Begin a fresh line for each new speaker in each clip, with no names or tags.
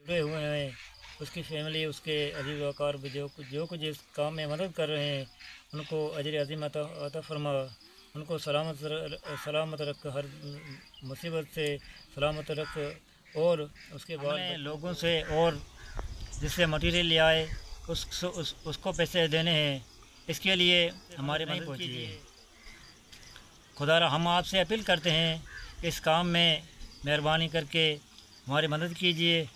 जुड़े हुए हैं, उसकी फैमिली, उसके अजीज़ वकार जो कुछ इस काम में मदद कर रहे हैं, उनको अजर अज़ीम अता फरमा, उनको सलामत रख, हर मुसीबत से सलामत रख। और उसके बाद लोगों से और जिससे मटीरियल ले आए उसको पैसे देने हैं, इसके लिए हमारे नहीं पहुँचिए। खुदा हम आपसे अपील करते हैं कि इस काम में मेहरबानी करके हमारी मदद कीजिए।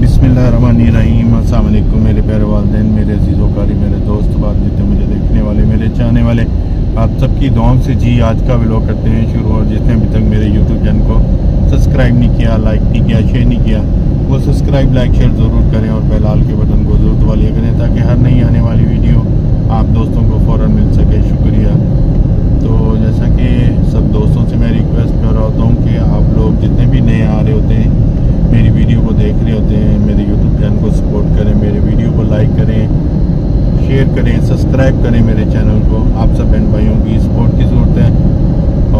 बिस्मिल्लाहिर्रहमानिर्रहीम। अस्सलाम वालेकुम मेरे प्यारे वालिदैन, मेरे अजीज़ों कारी, मेरे दोस्त बात जितने मुझे देखने वाले, मेरे चाहने वाले, आप सबकी दुआओं से जी आज का व्लॉग करते हैं शुरू। और जिसने अभी तक मेरे यूट्यूब चैनल को सब्सक्राइब नहीं किया, लाइक नहीं किया, शेयर नहीं किया, वो सब्सक्राइब लाइक शेयर ज़रूर करें और बेल आल के बटन को ज़रूर दबा लिया करें ताकि हर नई आने वाली वीडियो आप दोस्तों को फ़ौरन मिल सके। शुक्रिया। तो जैसा कि सब दोस्तों से मैं रिक्वेस्ट कर रहा होता हूँ कि आप लोग जितने भी नए आ रहे होते हैं, मेरी वीडियो को देख रहे होते हैं, मेरे यूट्यूब चैनल को सपोर्ट करें, मेरे वीडियो को लाइक करें, शेयर करें, सब्सक्राइब करें मेरे चैनल को। आप सब बहन भाइयों की सपोर्ट की ज़रूरत है।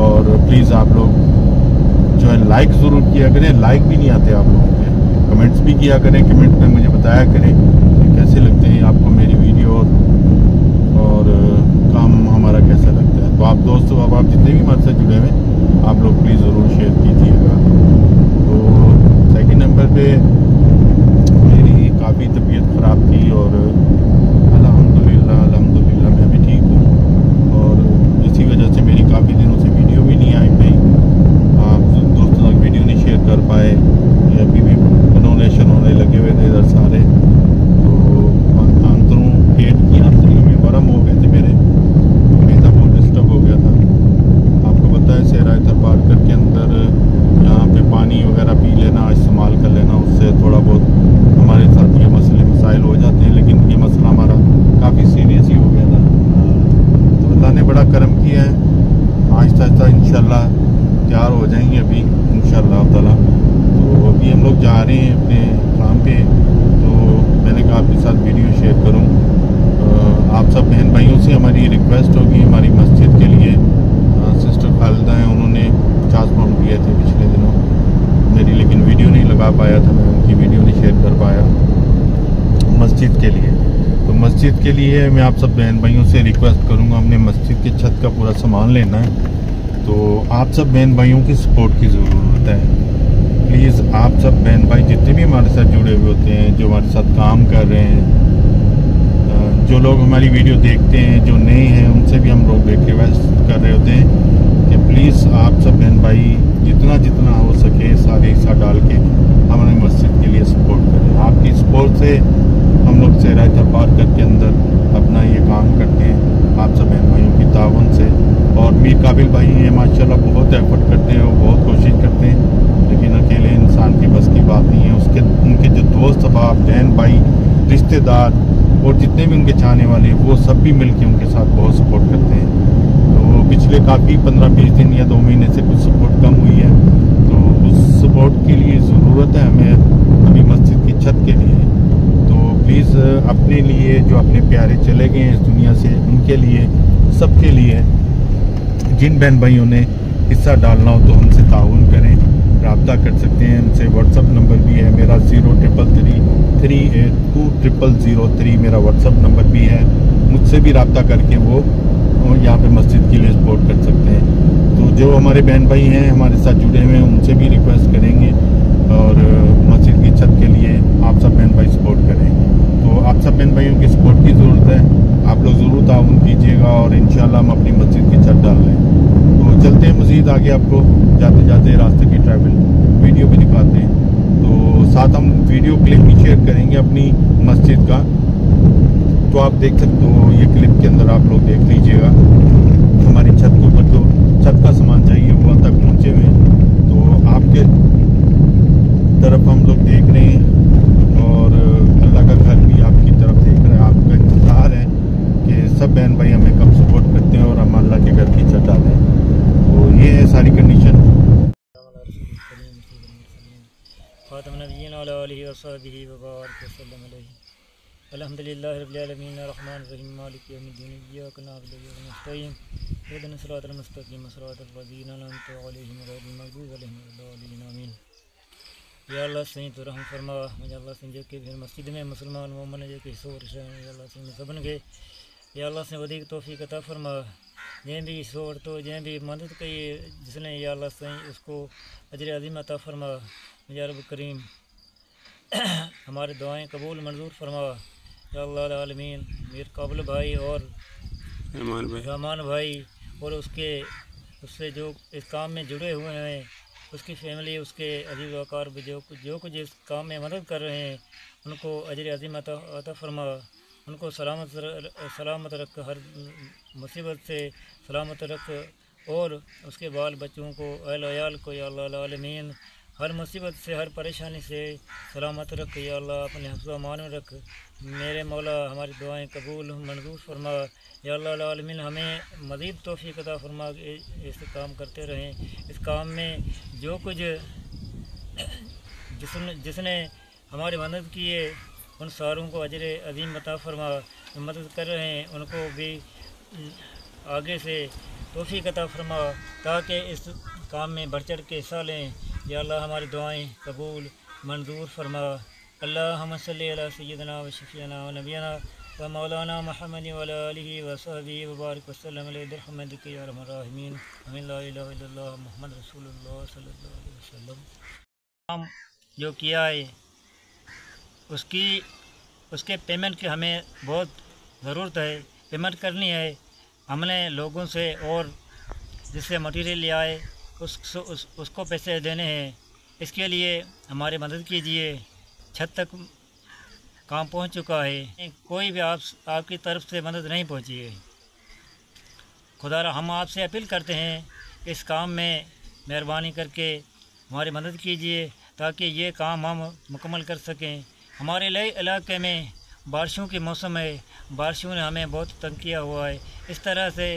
और प्लीज़ आप लोग जो है लाइक ज़रूर किया करें। लाइक भी नहीं आते आप लोगों के, कमेंट्स भी किया करें। कमेंट में मुझे बताया करें कि कैसे लगते हैं आपको मेरी वीडियो और काम हमारा कैसा लगता है। तो आप दोस्तों, अब आप जितने भी हमारे से जुड़े हुए हैं, आप लोग प्लीज़ ज़रूर शेयर कीजिएगा। तो सेकंड नंबर पे मेरी काफ़ी तबीयत ख़राब थी और अल्हम्दुलिल्लाह मैं भी ठीक हूँ। और इसी वजह से मेरी काफ़ी दिनों से वीडियो भी नहीं आई पाई, आप दोस्तों तक वीडियो नहीं शेयर कर पाए। अभी भी डोनेशन होने लगे हुए थे इधर सारे। तो आंतरों पेट की आंतरियों में वरम हो गए थे, मेरे मैदा बहुत डिस्टर्ब हो गया था। आपको पता है सहरा पार्कर के अंदर यहाँ पे पानी वगैरह पी लेना, इस्तेमाल कर लेना, उससे थोड़ा बहुत हमारे साथ ये मसले मसाइल हो जाते हैं। लेकिन ये मसला हमारा काफ़ी सीरियस ही हो गया था। तो अल्लाह ने बड़ा करम किया है, आहिस्ता आहिस्ता इंशाल्लाह तैयार हो जाएंगे अभी इंशाल्लाह ताला। तो अभी हम लोग जा रहे हैं अपने काम पे, तो मैंने कहा आपके साथ वीडियो शेयर करूं। आप सब बहन भाइयों से हमारी रिक्वेस्ट होगी, हमारी मस्जिद के लिए सिस्टर खालिदा हैं, उन्होंने 50 पाउंड दिए थे पिछले दिनों मेरी, लेकिन वीडियो नहीं लगा पाया था, मैं उनकी वीडियो नहीं शेयर कर पाया मस्जिद के लिए। तो मस्जिद के लिए मैं आप सब बहन भाइयों से रिक्वेस्ट करूंगा, हमने मस्जिद के छत का पूरा सामान लेना है। तो आप सब बहन भाइयों की सपोर्ट की ज़रूरत है। प्लीज़ आप सब बहन भाई जितने भी हमारे साथ जुड़े हुए होते हैं, जो हमारे साथ काम कर रहे हैं, जो लोग हमारी वीडियो देखते हैं, जो नए हैं, उनसे भी हम लोग रिक्वेस्ट कर रहे होते हैं कि प्लीज़ आप सब बहन भाई जितना जितना हो सके सारे हिस्सा डाल के हमारे मस्जिद के लिए सपोर्ट करें। आपकी सपोर्ट से हम लोग सहरा पार्कर के अंदर अपना ये काम करते हैं, आप सब बहन भाइयों की तावन से। और मीर काबिल भाई हैं माशाल्लाह, बहुत एफर्ट करते हैं, वो बहुत कोशिश करते हैं, लेकिन अकेले इंसान की बस की बात नहीं है। उनके जो दोस्त अहबाब, बहन भाई, रिश्तेदार और जितने भी उनके चाहने वाले हैं, वो सब भी मिलके उनके साथ बहुत सपोर्ट करते हैं। तो पिछले काफ़ी 15-20 दिन या 2 महीने से कुछ सपोर्ट कम हुई है, तो उस सपोर्ट के लिए ज़रूरत है हमें अभी मस्जिद की छत के लिए। तो प्लीज़ अपने लिए, जो अपने प्यारे चले गए हैं इस दुनिया से, उनके लिए, सबके लिए, जिन बहन भाइयों ने हिस्सा डालना हो तो हमसे ताउन करें, रब्ता कर सकते हैं। हमसे व्हाट्सअप नंबर भी है मेरा 0333820003 मेरा व्हाट्सअप नंबर भी है। मुझसे भी रब्ता करके वो यहाँ पे मस्जिद के लिए सपोर्ट कर सकते हैं। तो जो हमारे बहन भाई हैं हमारे साथ जुड़े हुए हैं, उनसे भी रिक्वेस्ट करेंगे और मस्जिद की छत के लिए आप सब बहन भाई सपोर्ट करें। तो आप सब बहन भाइयों की सपोर्ट की ज़रूरत है, आप लोग ज़रूर ताउन कीजिएगा और इंशाल्लाह हम अपनी मस्जिद की छत डाल लें। तो चलते हैं मज़ीद आगे, आपको जाते जाते रास्ते की ट्रैवल वीडियो भी दिखाते हैं। तो साथ हम वीडियो क्लिप भी शेयर करेंगे अपनी मस्जिद का, तो आप देख सकते हो। ये क्लिप के अंदर आप लोग देख लीजिएगा हमारी छत के ऊपर जो छत का सामान चाहिए वो तक पहुँचे हुए हैं। तो आपके तरफ हम लोग देख रहे हैं और अल्लाह का घर भी आपकी तरफ देख रहा है। आपका इंतज़ार है कि सब बहन भाई हमें कब सपोर्ट करते हैं और हम अल्लाह के घर की छत डालें। तो ये है सारी कंडीशन।
अल्हम्दुलिल्लाह रब्बिल आलमीन अर्रहमानिर रहीम मालिकि यौमिद्दीन इय्याका नअबुदु व इय्याका नस्तईन इहदिनस सिरातल मुस्तक़ीम सिरातल लज़ीना अनअमता अलैहिम गैरिल मग़दूबि या अल्लाह सही तो रहम फरमा मुझे अल्लाह से जेके फिर मस्जिद में मुसलमान मोमन जेके हिस्सो वरिश या अल्लाह से सबन के या अल्लाह से वधीक तौफीक अता फरमा जैं भी हिस्सो वरतो जैं भी मदद कई जिसने या अल्लाह सही उसको अजर अज़ीम अता फरमा या रब करीम हमारे दुआएं कबूल मंजूर फरमा या अल्लाह आलमीन मीर काबिल भाई और रहमान भाई और उससे जो इस काम में जुड़े हुए हैं उसकी फैमिली उसके अजीज़ वकार जो कुछ इस काम में मदद कर रहे हैं उनको अजर अज़ीम अता फरमा उनको सलामत रख हर मुसीबत से सलामत रख और उसके बाल बच्चों को अहल अयाल को या अल्लाह आलमीन हर मुसीबत से हर परेशानी से सलामत रख या अल्लाह अपने हिफ्ज़ व अमान में रख मेरे मौला हमारी दुआएं कबूल मंजूर फरमा या अल्लाह आलमीन हमें मज़ीद तौफीक अता फरमा इस काम करते रहें। इस काम में जो कुछ जिसने हमारी मदद की है उन सारों को अजर अज़ीम अता फरमा मदद कर रहे हैं उनको भी आगे से तौफीक अता फरमा ताकि इस काम में बढ़ चढ़ के हिस्सा लें या अल्लाह हमारी दुआएं कबूल मंजूर फरमा। अल्लाहुम्मा सल्ली अला सय्यिदिना व शफीना व नबीना व मौलाना मुहम्मद व अला आलिहि व सहबिहि व बारिक व सल्लम अलैहि बिरहमतिका या अरहमर राहिमीन आमीन। ला इलाहा इल्लल्लाह मुहम्मद रसूलुल्लाह सल्लल्लाहु अलैहि वसल्लम। काम जो किया है उसके पेमेंट की हमें बहुत ज़रूरत है, पेमेंट करनी है हमने लोगों से और जिससे मटेरियल लिया है उसको पैसे देने हैं। इसके लिए हमारी मदद कीजिए। छत तक काम पहुंच चुका है, कोई भी आपकी तरफ से मदद नहीं पहुंची है। खुदा हम आपसे अपील करते हैं इस काम में मेहरबानी करके हमारी मदद कीजिए ताकि ये काम हम मुकम्मल कर सकें। हमारे इलाके में बारिशों के मौसम है, बारिशों ने हमें बहुत तंग किया हुआ है। इस तरह से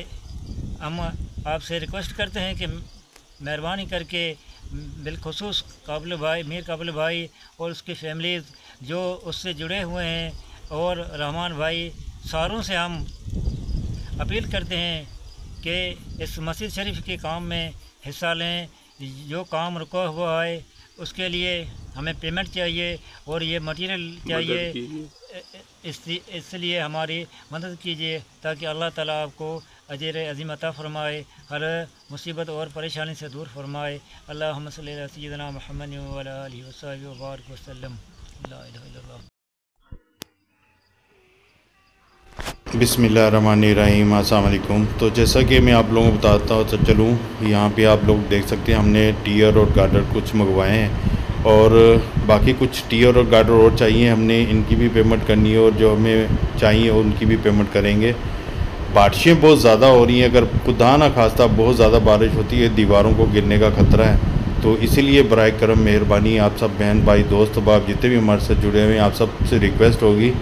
हम आपसे रिक्वेस्ट करते हैं कि मेहरबानी करके बिलखुसूस मीर काबिल भाई और उसकी फैमिलीज़ जो उससे जुड़े हुए हैं और रहमान भाई सारों से हम अपील करते हैं कि इस मस्जिद शरीफ के काम में हिस्सा लें। जो काम रुका हुआ है उसके लिए हमें पेमेंट चाहिए और ये मटेरियल चाहिए, इसलिए हमारी मदद कीजिए ताकि अल्लाह ताला आपको अजर अज़ीम अता फ़रमाए, हर मुसीबत और परेशानी से दूर फरमाए। अल्लाहुम्मा सल्ली अला सय्यिदिना मुहम्मद व अला आलिहि व सहबिहि व बारिक व सल्लम। ला इलाहा इल्लल्लाह।
बिस्मिल्लाहिर्रहमानिर्रहीम। अस्सलाम वालेकुम। तो जैसा कि मैं आप लोगों को बताता हूँ तो चलूँ, यहाँ पे आप लोग देख सकते हैं हमने टीयर और गार्डर कुछ मंगवाए हैं और बाकी कुछ टीयर और गार्डर और चाहिए। हमने इनकी भी पेमेंट करनी है और जो हमें चाहिए उनकी भी पेमेंट करेंगे। बारिशें बहुत ज़्यादा हो रही हैं, अगर खुदा ना खास्ता बहुत ज़्यादा बारिश होती है दीवारों को गिरने का ख़तरा है। तो इसीलिए बराए करम मेहरबानी आप सब बहन भाई दोस्त बाप जितने भी हमारे साथ जुड़े हुए हैं आप सब से रिक्वेस्ट होगी,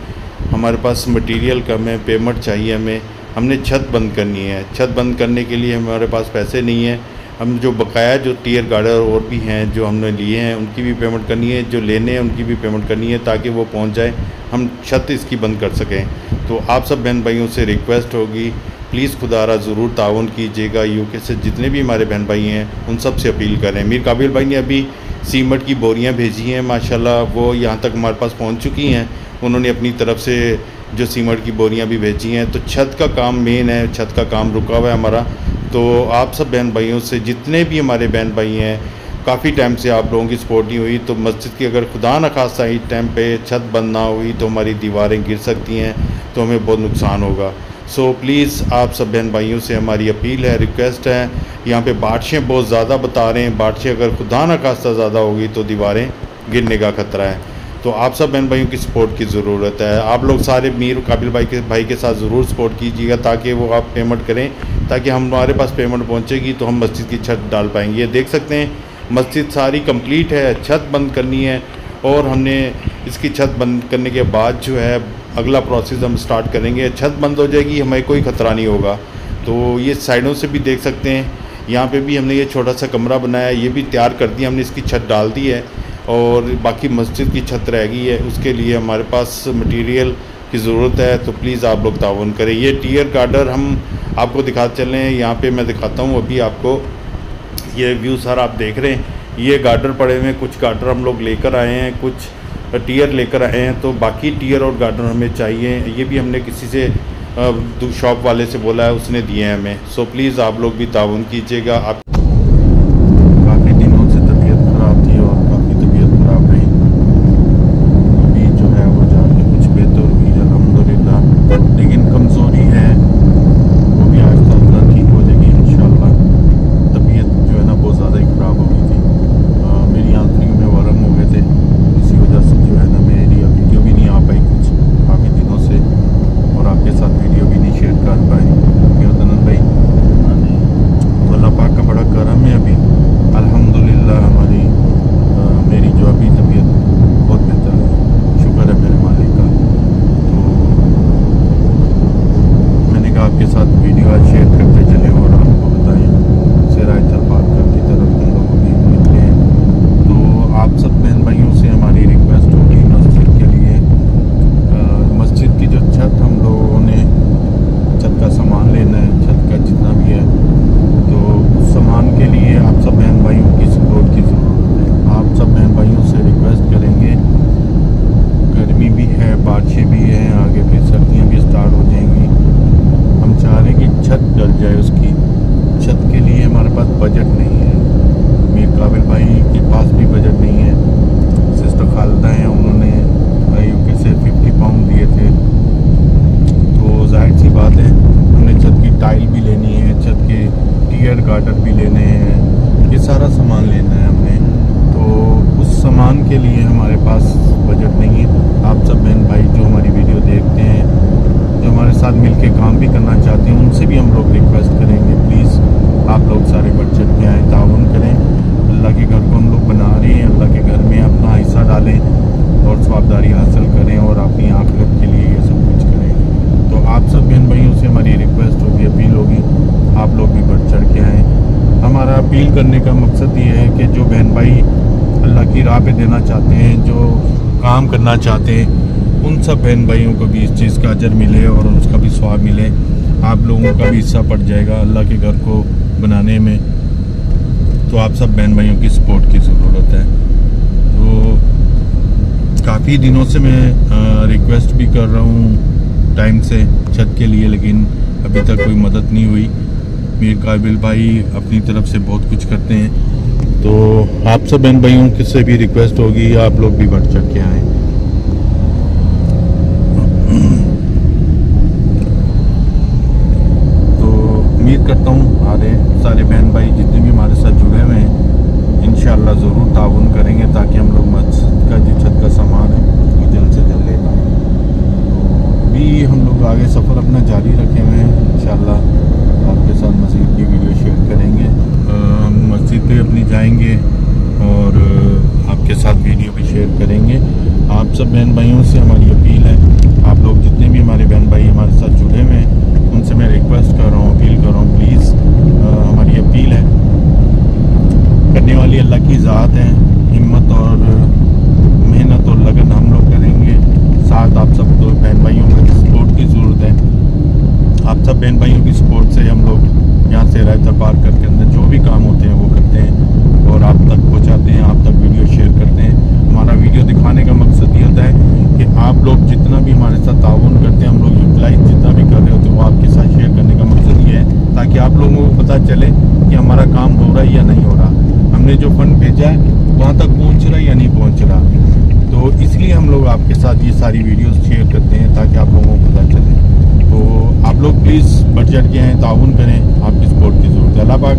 हमारे पास मटेरियल कम है, पेमेंट चाहिए हमने छत बंद करनी है। छत बंद करने के लिए हमारे पास पैसे नहीं है। हम जो बकाया जो टीयर गार्डर और भी हैं जो हमने लिए हैं उनकी भी पेमेंट करनी है, जो लेने हैं उनकी भी पेमेंट करनी है ताकि वो पहुंच जाए, हम छत इसकी बंद कर सकें। तो आप सब बहन भाइयों से रिक्वेस्ट होगी प्लीज़ खुदारा ज़रूर ताउन कीजिएगा। यूके से जितने भी हमारे बहन भाई हैं उन सब से अपील करें। मीर काबिल भाई ने अभी सीमेंट की बोरियाँ भेजी हैं, माशाल्लाह वो यहाँ तक हमारे पास पहुँच चुकी हैं। उन्होंने अपनी तरफ से जो सीमेंट की बोरियां भी भेजी हैं। तो छत का काम मेन है, छत का काम रुका हुआ है हमारा। तो आप सब बहन भाइयों से जितने भी हमारे बहन भाई हैं, काफ़ी टाइम से आप लोगों की सपोर्ट नहीं हुई तो मस्जिद की अगर खुदा न खास्ता इस टाइम पे छत बंद ना हुई तो हमारी दीवारें गिर सकती हैं, तो हमें बहुत नुकसान होगा। सो प्लीज़ आप सब बहन भाइयों से हमारी अपील है, रिक्वेस्ट है। यहाँ पे बारिशें बहुत ज़्यादा बता रहे हैं, बारिशें अगर खुदा न खास्ता ज़्यादा होगी तो दीवारें गिरने का ख़तरा है। तो आप सब बहन भाइयों की सपोर्ट की ज़रूरत है। आप लोग सारे मीर काबिल भाई के साथ ज़रूर सपोर्ट कीजिएगा ताकि वो आप पेमेंट करें, ताकि हमारे पास पेमेंट पहुंचेगी तो हम मस्जिद की छत डाल पाएंगे। ये देख सकते हैं मस्जिद सारी कंप्लीट है, छत बंद करनी है और हमने इसकी छत बंद करने के बाद जो है अगला प्रोसेस हम स्टार्ट करेंगे। छत बंद हो जाएगी, हमें कोई ख़तरा नहीं होगा। तो ये साइडों से भी देख सकते हैं, यहाँ पे भी हमने ये छोटा सा कमरा बनाया है, ये भी तैयार कर दिया हमने, इसकी छत डाल दी है और बाकी मस्जिद की छत रह गई है। उसके लिए हमारे पास मटेरियल की ज़रूरत है, तो प्लीज़ आप लोग ताउन करें। ये टीयर गार्डर हम आपको दिखाते चलें, यहाँ पे मैं दिखाता हूँ अभी आपको। ये व्यू सर आप देख रहे हैं, ये गार्डर पड़े हुए हैं, कुछ गार्डर हम लोग लेकर आए हैं, कुछ टीयर लेकर आए हैं, तो बाकी टीयर और गार्डर हमें चाहिए। ये भी हमने किसी से शॉप वाले से बोला है, उसने दिए हैं हमें। सो प्लीज़ आप लोग भी ताउन कीजिएगा। आप काफ़ी दिनों से तबीयत ख़राब थी और काफ़ी तबीयत ख़राब रही, अभी जो है वो जाके कुछ बेहतर हुई अल्हम्दुलिल्लाह, लेकिन कमज़ोरी है वो भी आहिस्ता आहिस्ता ठीक हो जाएगी इंशाल्लाह। तबीयत जो है ना बहुत ज़्यादा ही ख़राब हो गई थी, मेरी आंखों में वरम हो गए थे, इसी वजह से जो है ना मेरी वीडियो भी नहीं आ पाई कुछ काफ़ी दिनों से, और आपके साथ वीडियो भी नहीं शेयर कर पाए। भाई तो अल्लाह पाक का बड़ा करम है, अभी अल्हम्दुलिल्लाह हमारी मेरी जो अभी तबीयत बहुत बेहतर है, शुक्र है मेरे मालिक का। तो मैंने कहा आपके साथ वीडियो आज शेयर करते चले और आपको बताएं सेराय थरपारकर की तरफ हम लोग भी निकले हैं। तो आप सब बहन भाइयों से हमारी रिक्वेस्ट होगी मस्जिद के लिए, मस्जिद की जो छत हम लोगों ने छत का सामान लेना है, छत का जितना भी है, तो उस सामान के लिए आप सब बहन भाइयों की सपोर्ट की ज़रूरत है। आप सब बहन भाइयों से रिक्वेस्ट करेंगे, गर्मी भी है, बारिशें भी हैं, आगे फिर सर्दियाँ भी स्टार्ट हो जाएंगी। हम चाह रहे हैं कि छत डल जाए, उसकी छत के लिए हमारे पास बजट नहीं है, मीर काबिल भाई के पास भी बजट नहीं है। सिस्टर खालदा हैं, उन्होंने यूके से 50 पाउंड दिए थे, तो जाहिर सी बात है हमने छत की टाइल भी लेनी है, छत के टीयर गार्डर भी लेने हैं, ये सारा सामान लेना है हमने, तो उस सामान के लिए हमारे पास बजट नहीं है। आप सब बहन भाई जो हमारी वीडियो देखते हैं, जो हमारे साथ मिलके काम भी करना चाहते हैं, उनसे भी हम लोग रिक्वेस्ट करेंगे प्लीज़ आप लोग सारे बढ़ के आएँ, ताउन करें। अल्लाह के घर को हम लोग बना रहे हैं, अल्लाह के घर में अपना हिस्सा डालें और स्वाबदारी हासिल करें और अपनी आखिरत के लिए ये सब कुछ करें। तो आप सब बहन भाइयों से हमारी रिक्वेस्ट होगी, अपील होगी, आप लोग भी बढ़ चढ़ के आएँ। हमारा अपील करने का मकसद ये है कि जो बहन भाई अल्लाह की राह पे देना चाहते हैं, जो काम करना चाहते हैं, उन सब बहन भाइयों को भी इस चीज़ का अजर मिले और उसका भी स्वाब मिले, आप लोगों का भी हिस्सा पड़ जाएगा अल्लाह के घर को बनाने में। तो आप सब बहन भाइयों की सपोर्ट की ज़रूरत है। तो काफ़ी दिनों से मैं रिक्वेस्ट भी कर रहा हूँ टाइम से छत के लिए, लेकिन अभी तक कोई मदद नहीं हुई। मीर काबिल भाई अपनी तरफ से बहुत कुछ करते हैं, तो आप सब बहन भाइयों से भी रिक्वेस्ट होगी आप लोग भी बढ़ चढ़ के आएँ। तो उम्मीद करता हूँ सारे बहन भाई जितने भी हमारे साथ जुड़े हुए हैं इंशाअल्लाह ज़रूर ताउन करेंगे, ताकि हम लोग मस्जिद का जो छत का सामान है उसकी जल्द से जल्द ले पाएँ। तो भी हम लोग आगे सफ़र अपना जारी रखे हुए हैं, इंशाअल्लाह आपके साथ मस्जिद की वीडियो शेयर करेंगे। हम मस्जिद पे अपनी जाएंगे और आपके साथ वीडियो भी शेयर करेंगे। आप सब बहन भाइयों से हमारी अपील है, आप लोग जितने भी हमारे बहन भाई हमारे साथ जुड़े हुए हैं उनसे मैं रिक्वेस्ट कर रहा हूँ, अपील कर रहा हूँ, प्लीज़ हमारी अपील है, करने वाली अल्लाह की ज़ात है, हिम्मत और मेहनत और लगन हम लोग करेंगे, साथ आप सब तो बहन भाइयों की सपोर्ट की ज़रूरत है। आप सब बहन भाइयों की सपोर्ट से हम लोग यहाँ से राय थरपारकर के अंदर जो भी काम होते हैं वो करते हैं और आप तक पहुँचाते हैं, आप तक वीडियो शेयर करते हैं। हमारा वीडियो दिखाने का मकसद ये होता है कि आप लोग जितना भी हमारे साथ ताउन करते हैं, हम लोग यूटिलाइज जितना भी कर रहे होते हैं वो आपके साथ शेयर करने का मकसद ये है ताकि आप लोगों को पता चले कि हमारा काम हो रहा है या नहीं हो रहा, हमने जो फंड भेजा है वहाँ तक पहुँच रहा है या नहीं पहुँच रहा। तो इसलिए हम लोग आपके साथ ये सारी वीडियोस शेयर करते हैं ताकि आप लोगों को पता चले। तो आप लोग प्लीज़ बढ़ चढ़ के आएँ, ताउन करें, आपकी सपोर्ट की ज़रूरत है। अल्लाह पाक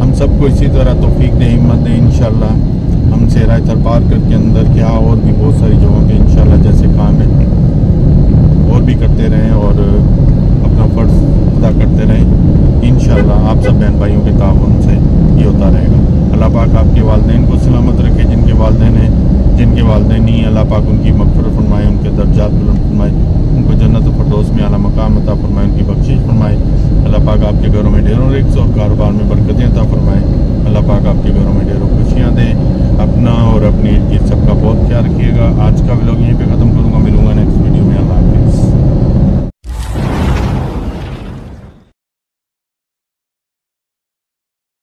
हम सबको इसी तरह तौफीक दे, हिम्मत दे। इंशाल्लाह हम सेराय थरपारकर के अंदर क्या और भी बहुत सारी जगहों पे इंशाल्लाह जैसे काम है और भी करते रहें और अपना फ़र्ज़ अदा करते रहें। इंशाल्लाह आप सब बहन भाइयों के ताउन से ये होता रहेगा। अल्लाह पाक आपके वालिदैन को सलामत रखे, जिनके वालिदैन हैं, जिनके वालिदैन नहीं है, अल्लाह पाक उनकी मग़फ़िरत फरमाए, उनके दर्जात बुलंद फरमाए, उनको जन्नत फ़िरदौस में आला मकाम अता फरमाए, उनकी बख्शिश फरमाए। अल्लाह पाक आपके घरों में ढेरों रिज़्क़ और कारोबार में बरकतें अता फरमाए। अल्लाह पाक आपके घरों में ढेरों खुशियाँ दें। अपना और अपने इर्द गिर्द सबका बहुत ख्याल रखिएगा। आज का व्लॉग यहीं पे ख़त्म करूँ।